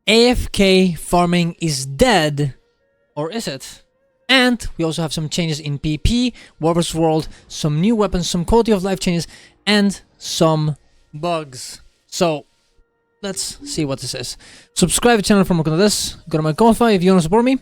AFK farming is dead, or is it? And we also have some changes in PP, Warver's World, some new weapons, some quality of life changes, and some bugs. So let's see what this is. Subscribe to the channel for more content of this. Go to my Ko-Fi if you want to support me.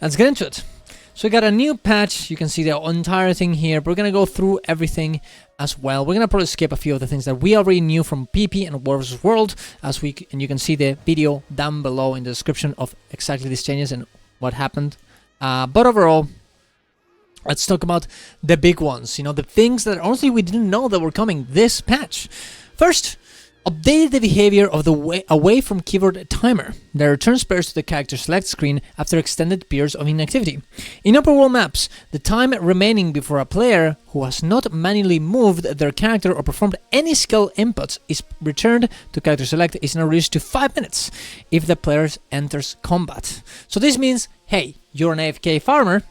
Let's get into it. So we got a new patch. You can see the entire thing here. But we're going to go through everything as well. We're going to probably skip a few of the things that we already knew from PP and Warver's World. And you can see the video down below in the description of exactly these changes and what happened. But overall, let's talk about the big ones. You know, the things that honestly we didn't know that were coming this patch. First, updated the behavior of the away from keyboard timer that returns players to the character select screen after extended periods of inactivity. In open world maps, the time remaining before a player who has not manually moved their character or performed any skill inputs is returned to character select is now reduced to 5 minutes if the player enters combat. So this means, hey, you're an AFK farmer,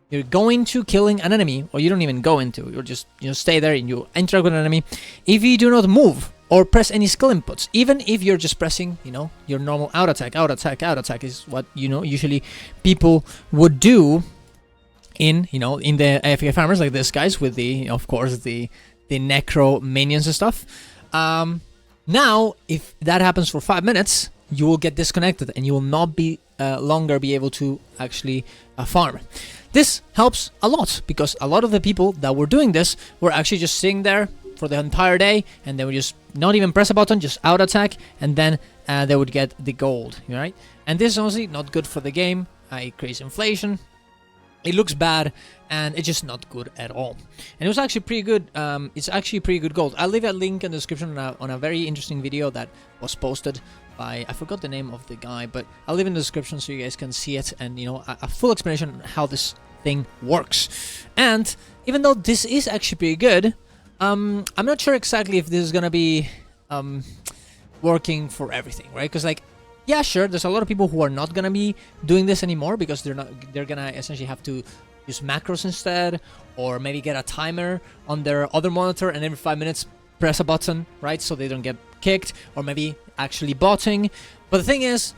you're going to killing an enemy, or you don't even go into, you're just, stay there and you interact with an enemy. If you do not move or press any skill inputs, even if you're just pressing, your normal out attack is what, usually people would do in, in the AFK farmers like this guys with the, of course, the necro minions and stuff. Now, if that happens for 5 minutes, you will get disconnected and you will not be longer be able to actually farm. This helps a lot because a lot of the people that were doing this were actually just sitting there for the entire day and they would just not even press a button, just out attack, and then they would get the gold, right? And this is honestly not good for the game. It creates inflation, it looks bad, and it's just not good at all. And it was actually pretty good. It's actually pretty good gold. I'll leave a link in the description on a very interesting video that was posted by, I forgot the name of the guy, but I'll leave it in the description so you guys can see it and a full explanation on how this thing works. And even though this is actually pretty good, I'm not sure exactly if this is gonna be working for everything, right? Because yeah, sure, there's a lot of people who are not gonna be doing this anymore because they're gonna essentially have to use macros instead, or maybe get a timer on their other monitor and every 5 minutes press a button, right? So they don't get kicked, or maybe actually botting. But the thing is,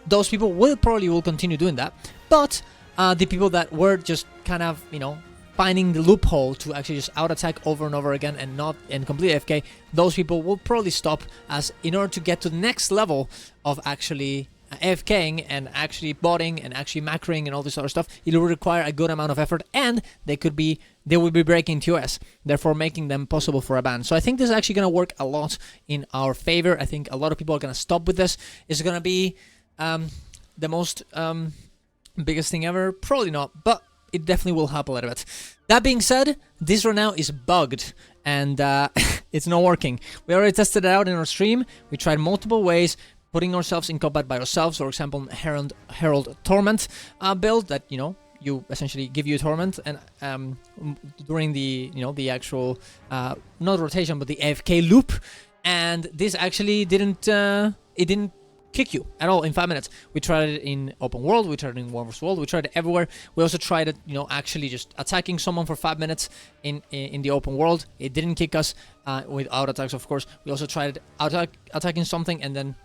those people will continue doing that. But the people that were just kind of, finding the loophole to actually just out attack over and over again and complete AFK, those people will probably stop, as in order to get to the next level of actually AFKing and actually botting and actually macroing and all this other stuff, it will require a good amount of effort, and they will be breaking TOS, therefore making them possible for a ban. So I think this is actually going to work a lot in our favor. I think a lot of people are going to stop with this. Is it going to be the most biggest thing ever? Probably not, but it definitely will help a little bit. That being said, this right now is bugged and it's not working. We already tested it out in our stream. We tried multiple ways, putting ourselves in combat by ourselves. For example, Herald Torment build that you essentially give you a torment and during the the actual not rotation but the AFK loop, and this actually didn't kick you at all in 5 minutes. We tried it in open world, we tried it in Warver's World, we tried it everywhere. We also tried it, actually just attacking someone for 5 minutes in the open world. It didn't kick us without attacks, of course. We also tried attacking something and then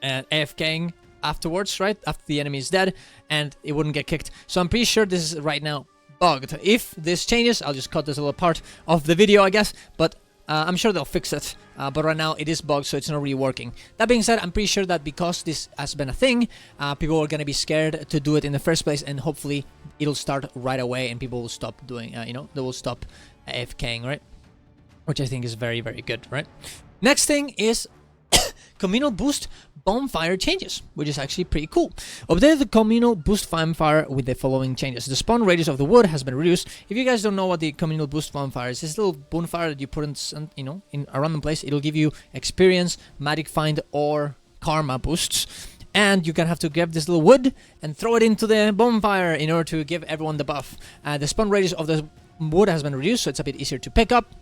AFKing afterwards, right? After the enemy is dead, and it wouldn't get kicked. So I'm pretty sure this is right now bugged. If this changes, I'll just cut this little part of the video, I guess, but I'm sure they'll fix it, but right now it is bugged, so it's not really working. That being said, I'm pretty sure that because this has been a thing, people are going to be scared to do it in the first place, and hopefully it'll start right away and people will stop doing, they will stop AFKing, right? Which I think is very, very good, right? Next thing is communal boost bonfire changes, which is actually pretty cool. Updated the communal boost bonfire with the following changes. The spawn radius of the wood has been reduced. If you guys don't know what the communal boost bonfire is, it's a little bonfire that you put in, in a random place. It'll give you experience, magic find, or karma boosts. And you can have to grab this little wood and throw it into the bonfire in order to give everyone the buff. The spawn radius of the wood has been reduced, so it's a bit easier to pick up.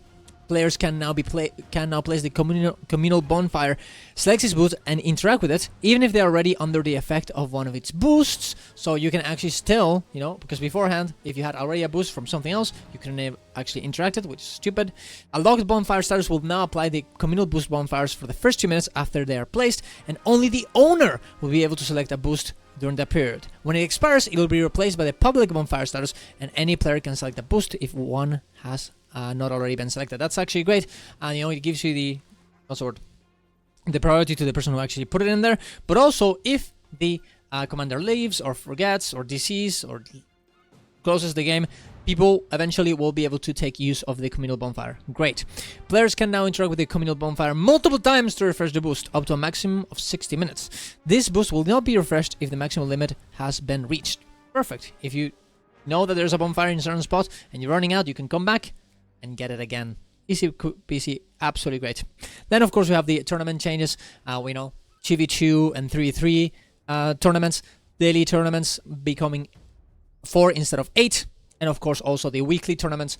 Players can now place the communal bonfire, select its boost, and interact with it, even if they are already under the effect of one of its boosts. So you can actually still, you know, because beforehand, if you had already a boost from something else, you couldn't actually interact it, which is stupid. A locked bonfire status will now apply the communal boost bonfires for the first 2 minutes after they are placed, and only the owner will be able to select a boost during that period. When it expires, it will be replaced by the public bonfire status, and any player can select a boost if one has not already been selected. That's actually great, and you know, it gives you the priority to the person who actually put it in there. But also, if the commander leaves or forgets or deceases or closes the game, people eventually will be able to take use of the communal bonfire. Great. Players can now interact with the communal bonfire multiple times to refresh the boost, up to a maximum of 60 minutes. This boost will not be refreshed if the maximum limit has been reached. Perfect. If you know that there's a bonfire in a certain spot and you're running out, you can come back and get it again. Easy PC, absolutely great. Then of course we have the tournament changes. We know 2v2 and 3v3 tournaments, daily tournaments becoming 4 instead of 8, and of course also the weekly tournaments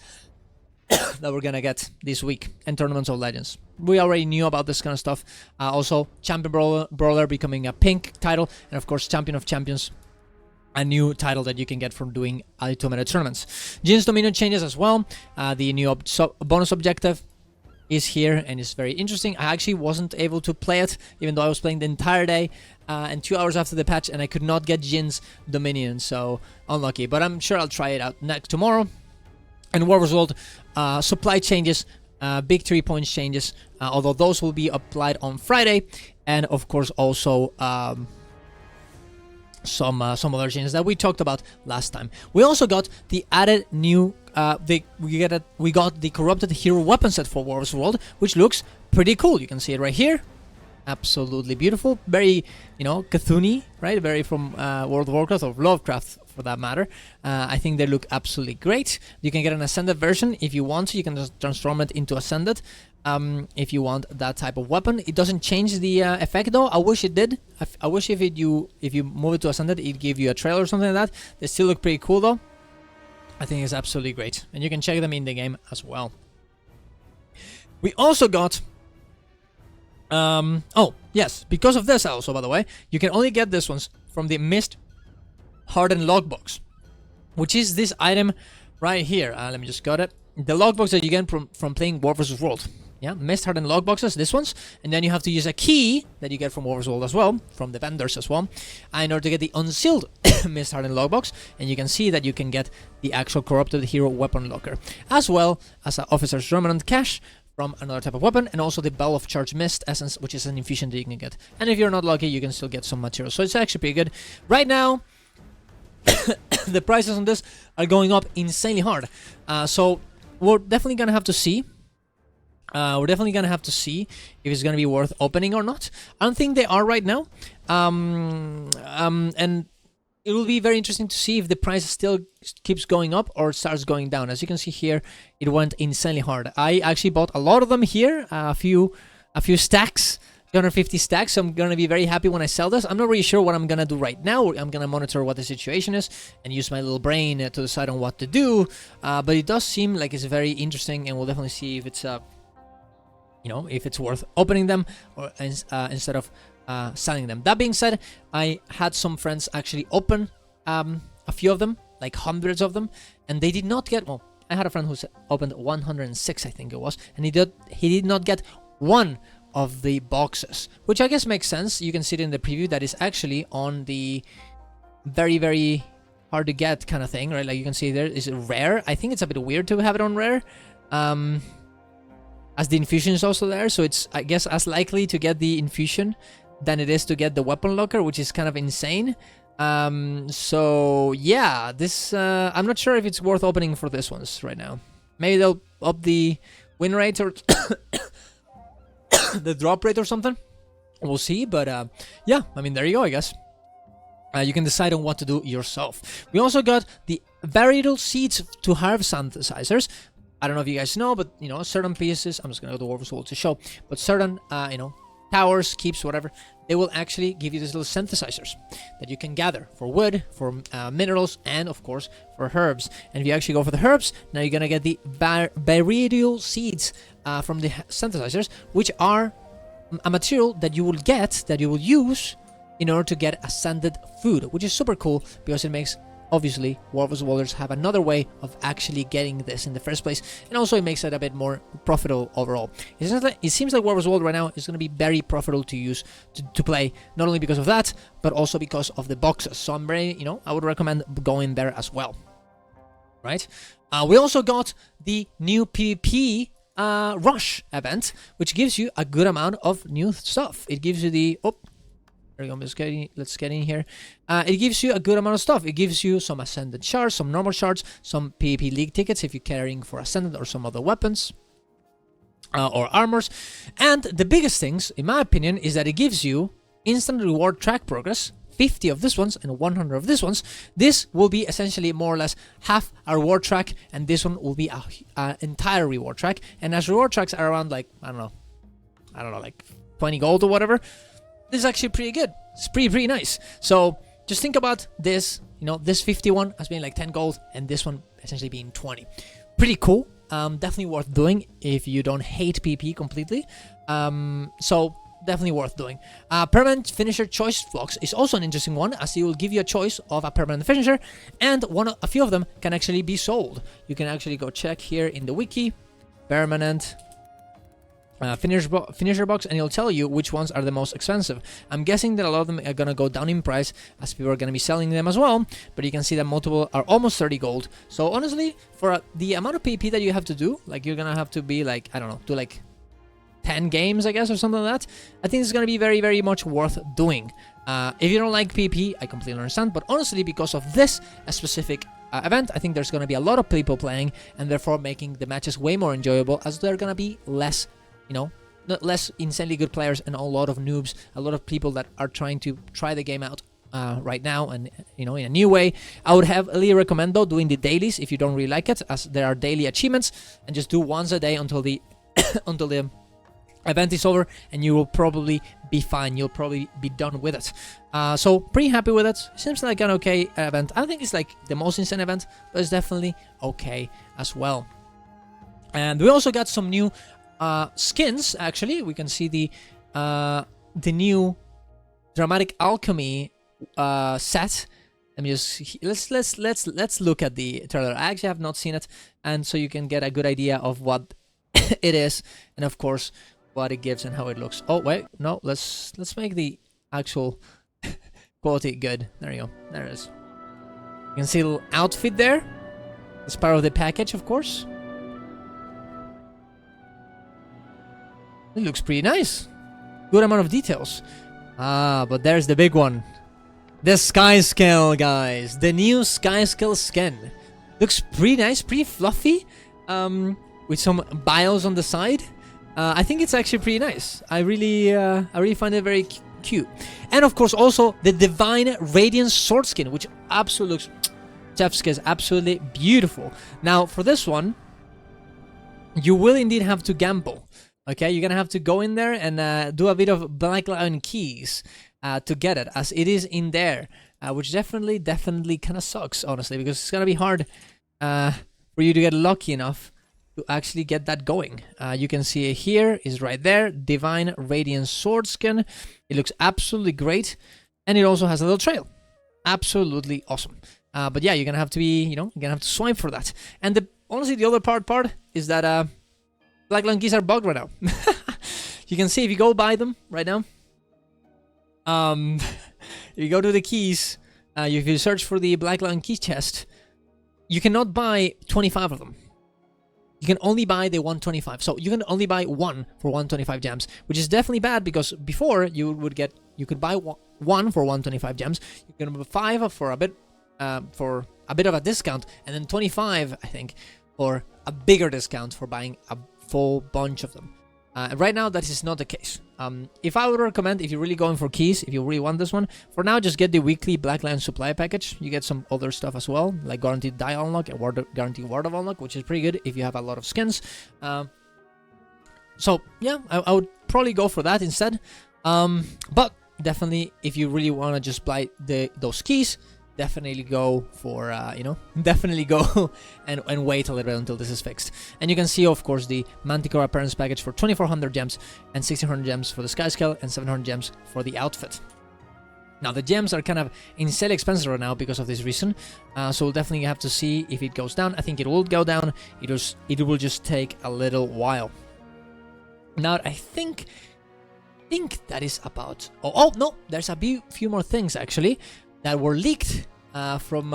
that we're gonna get this week, and tournaments of legends. We already knew about this kind of stuff. Also champion brawler becoming a pink title, and of course champion of champions, a new title that you can get from doing 2-minute tournaments. Jin's Dominion changes as well. The new bonus objective is here and is very interesting. I actually wasn't able to play it, even though I was playing the entire day and 2 hours after the patch, and I could not get Jin's Dominion, so unlucky. But I'm sure I'll try it out tomorrow. And War World supply changes, big 3 points changes, although those will be applied on Friday, and of course also some other changes that we talked about last time. We also got the added new we got the corrupted hero weapon set for War World, which looks pretty cool. You can see it right here. Absolutely beautiful, very, you know, Cthulhu, right? Very from World of Warcraft, or Lovecraft for that matter. I think they look absolutely great. You can get an Ascended version if you want to. You can just transform it into Ascended if you want that type of weapon. It doesn't change the effect though. I wish it did. I wish if you move it to Ascended, it give you a trail or something like that. They still look pretty cool though. I think it's absolutely great, and you can check them in the game as well. We also got oh yes, because of this also, by the way, you can only get this ones from the Mist Hardened Logbox, which is this item right here. Let me just got it. The logbox that you get from playing War vs. World. Yeah, Mist Hardened Logboxes, this ones. And then you have to use a key that you get from War vs. World as well, from the vendors as well, in order to get the unsealed Mist Hardened Logbox. And you can see that you can get the actual corrupted hero weapon locker, as well as an Officer's Remnant cache from another type of weapon, and also the Bell of Charged Mist Essence, which is an infusion that you can get. And if you're not lucky, you can still get some material. So it's actually pretty good. Right now, the prices on this are going up insanely hard. So we're definitely gonna have to see. If it's gonna be worth opening or not. I don't think they are right now. And it will be very interesting to see if the price still keeps going up or starts going down. As you can see here, it went insanely hard. I actually bought a lot of them here, a few stacks, 250 stacks. So I'm gonna be very happy when I sell this. I'm not really sure what I'm gonna do right now. I'm gonna monitor what the situation is and use my little brain to decide on what to do. But it does seem like it's very interesting, and we'll definitely see if it's if it's worth opening them or instead of selling them. That being said, I had some friends actually open a few of them, like hundreds of them, and they did not get. Well, I had a friend who opened 106, I think it was, and he did not get one of the boxes, which I guess makes sense. You can see it in the preview that is actually on the very, very hard to get kind of thing, right? Like you can see there is rare. I think it's a bit weird to have it on rare, as the infusion is also there, so it's, I guess, as likely to get the infusion than it is to get the weapon locker, which is kind of insane. So yeah, this I'm not sure if it's worth opening for this ones right now. Maybe they'll up the win rate or the drop rate or something. We'll see, but yeah, I mean, there you go, I guess. You can decide on what to do yourself. We also got the variable seeds to harvest synthesizers. I don't know if you guys know, but certain pieces, I'm just gonna go to War vs. World to show, but certain towers, keeps, whatever, they will actually give you these little synthesizers that you can gather for wood, for minerals, and of course for herbs. And if you actually go for the herbs, now you're gonna get the variable seeds from the synthesizers, which are a material that you will get, that you will use in order to get ascended food, which is super cool because it makes, obviously, War vs. Worlds have another way of actually getting this in the first place, and also it makes it a bit more profitable overall. It seems like War vs. Worlds right now is going to be very profitable to use, to play, not only because of that, but also because of the boxes. So I'm very, I would recommend going there as well. Right? We also got the new PvP Rush event, which gives you a good amount of new stuff. It gives you the... Oh, there we go. Let's get in here. It gives you a good amount of stuff. It gives you some Ascended shards, some normal shards, some PvP League tickets if you're carrying for Ascended or some other weapons or armors. And the biggest things, in my opinion, is that it gives you instant reward track progress, 50 of these ones and 100 of these ones. This will be essentially more or less half a reward track, and this one will be an entire reward track. And as reward tracks are around, like, I don't know, like 20 gold or whatever, this is actually pretty good. It's pretty nice. So just think about this, this 51 as being like 10 gold, and this one essentially being 20. Pretty cool. Definitely worth doing if you don't hate PP completely. So definitely worth doing. Permanent finisher choice blocks is also an interesting one, as it will give you a choice of a permanent finisher, and a few of them can actually be sold. You can actually go check here in the wiki, permanent finisher box, and it'll tell you which ones are the most expensive. I'm guessing that a lot of them are gonna go down in price as people are gonna be selling them as well, but you can see that multiple are almost 30 gold. So honestly, for the amount of PP that you have to do, like you're gonna have to be like, I don't know, do like 10 games, I guess, or something like that. I think it's gonna be very much worth doing. If you don't like PP, I completely understand, but honestly, because of this specific event, I think there's gonna be a lot of people playing, and therefore making the matches way more enjoyable, as they're gonna be less, less insanely good players and a lot of noobs, a lot of people that are trying to try the game out right now, and in a new way. I would heavily recommend though doing the dailies if you don't really like it, as there are daily achievements, and just do once a day until the until the event is over, and you will probably be fine. You'll probably be done with it. So pretty happy with it. Seems like an okay event. I don't think it's like the most insane event, but it's definitely okay as well. And we also got some new skins. Actually, we can see the new Dramatic Alchemy set. Let me just let's look at the trailer. I actually have not seen it, and so you can get a good idea of what it is, and of course what it gives and how it looks. Oh wait, no, let's make the actual quality good. There you go. There it is. You can see a little outfit there. It's part of the package, of course. It looks pretty nice. Good amount of details. But there's the big one. The Sky Scale, guys. The new Sky Scale skin. Looks pretty nice, pretty fluffy. With some bios on the side. I think it's actually pretty nice. I really find it very cute. And of course also the Divine Radiance sword skin, which absolutely looks, chef's kiss, absolutely beautiful. Now for this one, you will indeed have to gamble. Okay, you're gonna have to go in there and do a bit of Black Lion keys to get it, as it is in there, which definitely kind of sucks, honestly, because it's gonna be hard for you to get lucky enough to actually get that going. You can see it here, is right there, Divine Radiance sword skin. It looks absolutely great, and it also has a little trail. Absolutely awesome. But yeah, you're gonna have to be, you're gonna have to swipe for that. And honestly, the other part is that Black Lion keys are bugged right now. You can see if you go buy them right now. If you go to the keys, if you search for the Black Lion key chest, you cannot buy 25 of them. You can only buy the 125. So you can only buy one for 125 gems, which is definitely bad, because before you could buy one for 125 gems. You can buy 5 for a bit of a discount, and then 25, I think, for a bigger discount for buying a full bunch of them. Right now, that is not the case. If I would recommend, if you're really going for keys, if you really want this one, for now, just get the weekly Black Lion supply package. You get some other stuff as well, like guaranteed die unlock and guaranteed ward of unlock, which is pretty good if you have a lot of skins. So yeah, I would probably go for that instead. But definitely, if you really want to just buy those keys, definitely go for, you know, definitely go and wait a little bit until this is fixed. And you can see, of course, the Manticore appearance package for 2400 gems and 1600 gems for the Sky Scale and 700 gems for the outfit. Now, the gems are kind of insanely expensive right now because of this reason, so we'll definitely have to see if it goes down. I think it will go down. It will just take a little while. Now, I think that is about... Oh, no, there's a few more things, actually, that were leaked from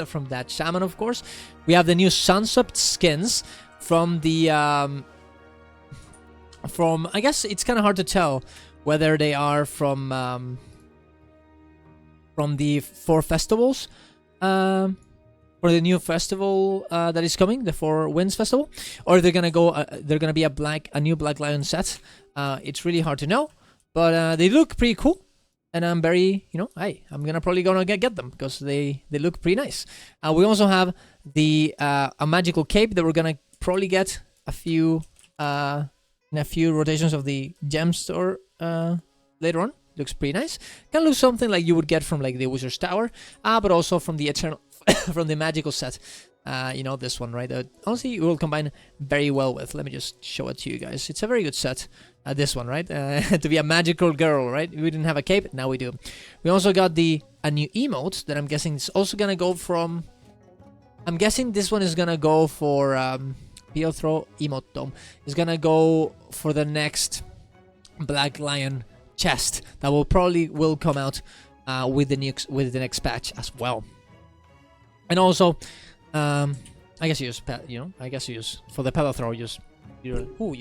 from that shaman, of course. We have the new Sunsup skins from the... I guess it's kind of hard to tell whether they are from the 4 festivals, for the new festival that is coming, the 4 Winds festival, or they're gonna go. They're gonna be a new Black Lion set. It's really hard to know, but they look pretty cool, and I'm very, you know, I'm probably gonna get them because they look pretty nice. We also have the a magical cape that we're gonna probably get in a few rotations of the gem store later on. Looks pretty nice. Kind of looks something like you would get from like the Wizard's Tower, but also from the Eternal, from the magical set. You know, this one, right? Honestly, it will combine very well with. Let me just show it to you guys. It's a very good set. This one, right? To be a magical girl, right? We didn't have a cape, now we do. We also got a new emote that I'm guessing is also gonna go from. I'm guessing this one is gonna go for PL Throw Emote Dome. Is gonna go for the next Black Lion chest that will come out with the next patch as well. And also, I guess you use I guess you use for the pedal throw. You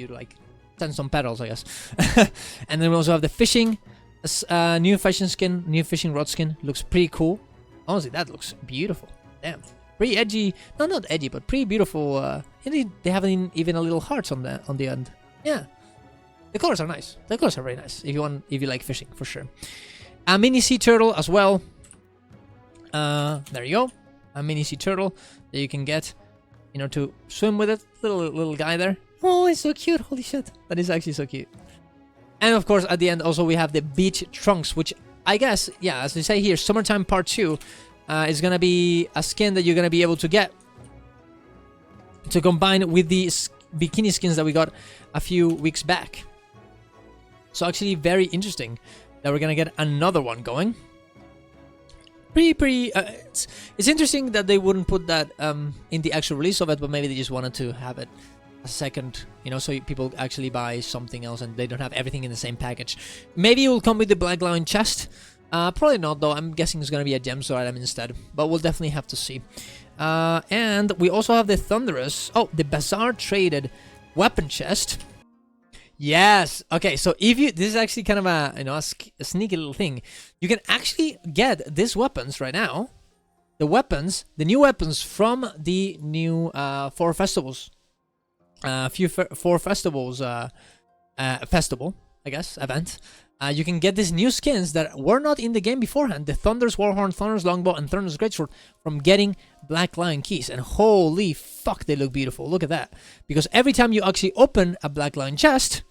like send some pedals, I guess. And then we also have the fishing, new fishing rod skin. Looks pretty cool. Honestly, that looks beautiful. Damn, pretty edgy. No, not edgy, but pretty beautiful. They have even a little hearts on the end. Yeah. The colors are nice. The colors are very nice. If you like fishing, for sure. A mini sea turtle as well. There you go. A mini sea turtle that you can get, you know, to swim with it. Little guy there. Oh, it's so cute. Holy shit. That is actually so cute. And of course, at the end, also we have the beach trunks, which I guess, yeah, as they say here, summertime part 2 is gonna be a skin that you're gonna be able to get to combine with the bikini skins that we got a few weeks back. So actually very interesting that we're gonna get another one going. Pretty it's interesting that they wouldn't put that in the actual release of it, but maybe they just wanted to have it a second, you know, so people actually buy something else and they don't have everything in the same package. Maybe it will come with the Black Lion chest. Probably not, though. I'm guessing it's gonna be a gem store item instead, but we'll definitely have to see. And we also have the Thunderous, the Bazaar traded weapon chest. Yes. Okay. So this is actually kind of a sneaky little thing. You can actually get these weapons right now. The new weapons from the new 4 festivals. 4 festivals festival, I guess, event. You can get these new skins that were not in the game beforehand. The Thunder's Warhorn, Thunder's Longbow, and Thunder's Greatsword from getting Black Lion keys. And holy fuck, they look beautiful. Look at that. Because every time you actually open a Black Lion chest,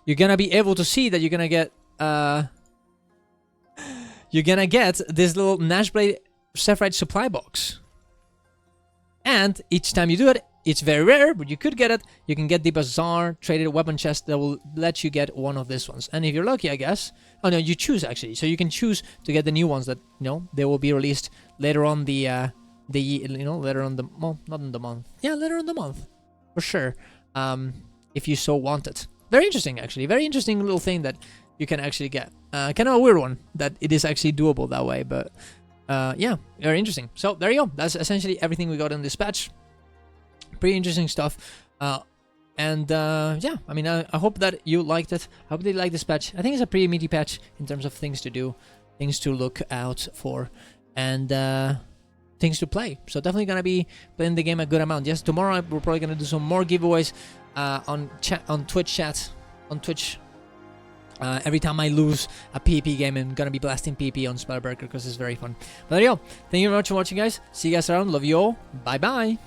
you're gonna be able to see that you're gonna get this little Nashblade Sephiroth supply box. And each time you do it, it's very rare, but you could get it. You can get the Bazaar traded weapon chest that will let you get one of these ones. And if you're lucky, I guess. Oh no, you choose actually. So you can choose to get the new ones that, you know, they will be released later on later on the month, not in the month. Yeah, later in the month, for sure. If you so want it. Very interesting, actually. Very interesting little thing that you can actually get. Kind of a weird one that it is actually doable that way, but yeah, very interesting. So there you go. That's essentially everything we got in this patch. Pretty interesting stuff. Yeah, I mean, I hope that you liked it. I hope they like this patch. I think it's a pretty meaty patch in terms of things to do, things to look out for, and things to play. So definitely gonna be playing the game a good amount. Yes, tomorrow we're probably gonna do some more giveaways on Twitch chat. Every time I lose a PP game, I'm gonna be blasting PP on Spellbreaker because it's very fun. But there you go. Thank you very much for watching, guys. See you guys around. Love you all. Bye bye.